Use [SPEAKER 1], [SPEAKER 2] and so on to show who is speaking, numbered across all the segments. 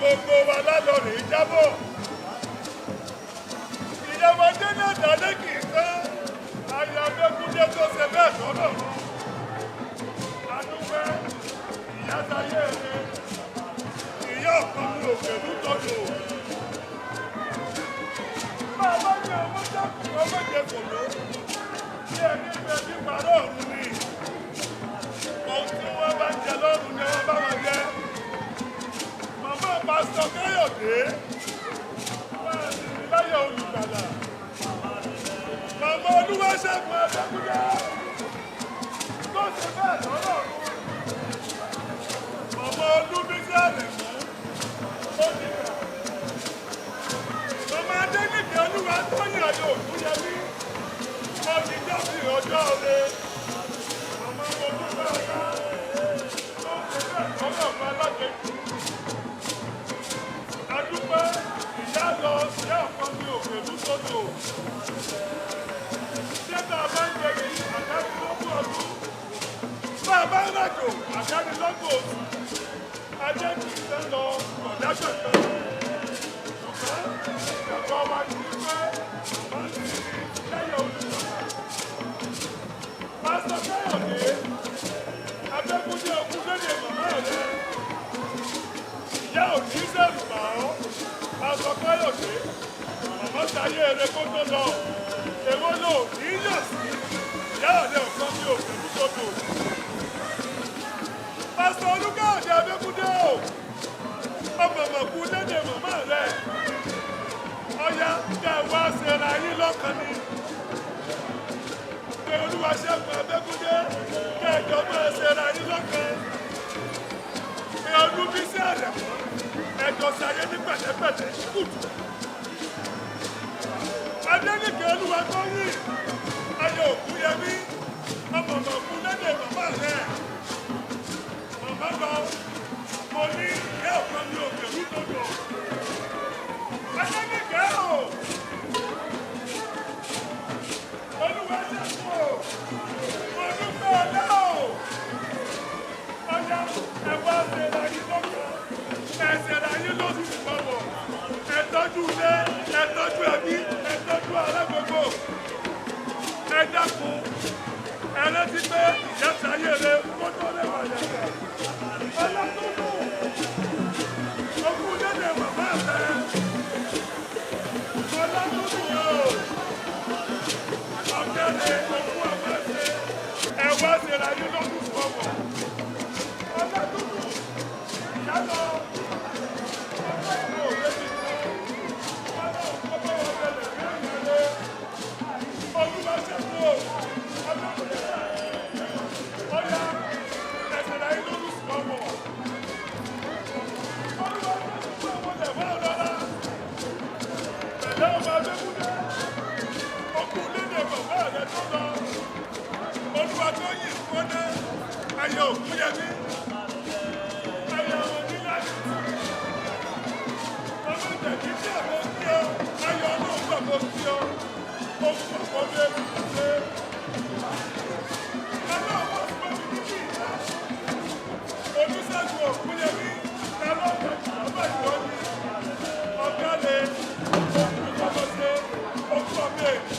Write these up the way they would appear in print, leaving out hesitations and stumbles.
[SPEAKER 1] gbogbo wa lálọ́ rèé jábọ̀. Ìyàwó náà dáná kì í tán. Ayé Adékúnlé tó ṣe bẹ́ẹ̀ sọ́nà. Adúpẹ́ ìyá sáyé rẹ̀. Ìyá ọ̀kan mi ò pẹ̀lú tọ́jú. Bàbá mi ọmọ jákùn ọmọ jẹ kòló. Bí ẹni bẹ bí parọ́ ọ̀run ni. Ohun tí wọ́n bá ń jẹ lọ́rùn ni wọ́n bá wọn jẹ. Màmá Pásítọ̀ Káyọ̀dé. Máa sì ní láyé olùgbàlà. Màmá Olúwaṣẹ́gun Adékúnlé. Tó ṣe bẹ́ẹ̀ lọ́rọ̀ ọ̀run. Màmá Olúbísí Àrẹ̀mú. Ó ti kà. Màmá Adéníkè Olúwatóyìn Ayọ̀ Ògúnyẹmí. Ó ti jọ́sìn ọjọ́ òde. Màmá Olúbísí Àrẹ̀mú. Tó ṣe bẹ́ẹ̀ lọ́rọ̀ ọ̀run alákejì. Adúpẹ́ ìyá lọ ìyá ọ̀kan mi ò pẹ̀lú sódò. Ṣé bá a bá ń jẹ yìí àdánilógún ọdún? Bá a bá ń ràjò àdánilógún oṣù. Ajé kì í fẹ́ lọ ọ̀dá kankan. Ṣùgbọ́n ìjọba wa ti ń pẹ́ àmọ́ sí lẹ́yìn olùkọ́. Pásítọ̀ Káyọ̀dé, Adékúnlé Ògúndélé màmá rẹ̀. Ìyá ò ní sẹ́rù bà ọ́. Pásítọ̀ Káyọ̀dé, màmá sáyé eré kó tó lọ. Èwo ló ní yàn sí? Ìyá ọ̀dẹ ọ̀kan ní òkè lúkọ́dọ̀. Pásítọ̀ Olúkáòdé Adékúnlé o. Ọmọ mọ̀kú lédè màmá rẹ̀. Ọya kẹ́ ẹ wá ṣera yín lọ́kàn ni. Pé Olúwaṣẹ́gun Adékúnlé kẹ́ ẹ jọ máa ṣera yín lọ́kàn. Pé Olúbísí Àrẹ̀mú ẹjọ́ sáyé ní pẹ̀lẹ́pẹ̀lẹ́ kùtù. Adéníkè Olúwatóyìn Ayọ̀ Ògúnyẹmí ọmọ mọ̀kú lédè màmá rẹ̀. Màmá lọ, mo ní ìyá ọ̀kan ní òkè rúdòdò. Adéníkè o! Olúwaṣẹ́gun o! Mo dúpẹ́ ọ̀dá o! Ọya ẹ̀wọ́ ṣẹlẹ̀ ayé lọ́kàn. Ẹ̀ṣẹ̀lẹ̀ ayé lóṣù ìgbọ̀wọ̀. Ẹ tọ́jú ilé, ẹ tọ́jú ẹbí, ẹ tọ́jú ará gbogbo. Ẹ dákun, ẹ rántí pé ìyá sáyé rẹ̀ kó tó lẹ́wà lẹ́sẹ̀. Ọlọ́dúnrún, ogún lédè màmá rẹ̀. Ọlọ́dúnrún o, ọ̀gẹ́dẹ̀ ogún àmọ́ṣe. Ẹ wá ṣẹlẹ̀ ayé lóṣù ìgbọ̀wọ̀. Ọlọ́dúnrún, ìyá lọ. Olúwatóyìn Kóná Ayọ̀ Ògúnyẹmí. Ayọ̀ onílànà. Ọmọ ìjẹ̀bí tí àwọn kí ọ, ayọ̀ náà gbàgbọ́ kí ọ. Ó fún ọ̀pọ̀ bí ẹbí ṣe. Ọlọ́wọ́ fún mi ní kí ìta. Olúṣẹ́gun Ògúnyẹmí. Ọlọ́wọ́ ọmọ ìjọ ni. Ọ̀gá lè. Ọmọ ṣe. Ó fún ọmọ èdè.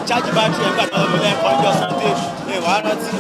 [SPEAKER 2] Charge battery ẹgbẹ́ àti ọ̀dọ́ lẹ́ẹ̀kọ́ ọjọ́ Sunday ní ìwà rántí.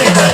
[SPEAKER 3] Thank you.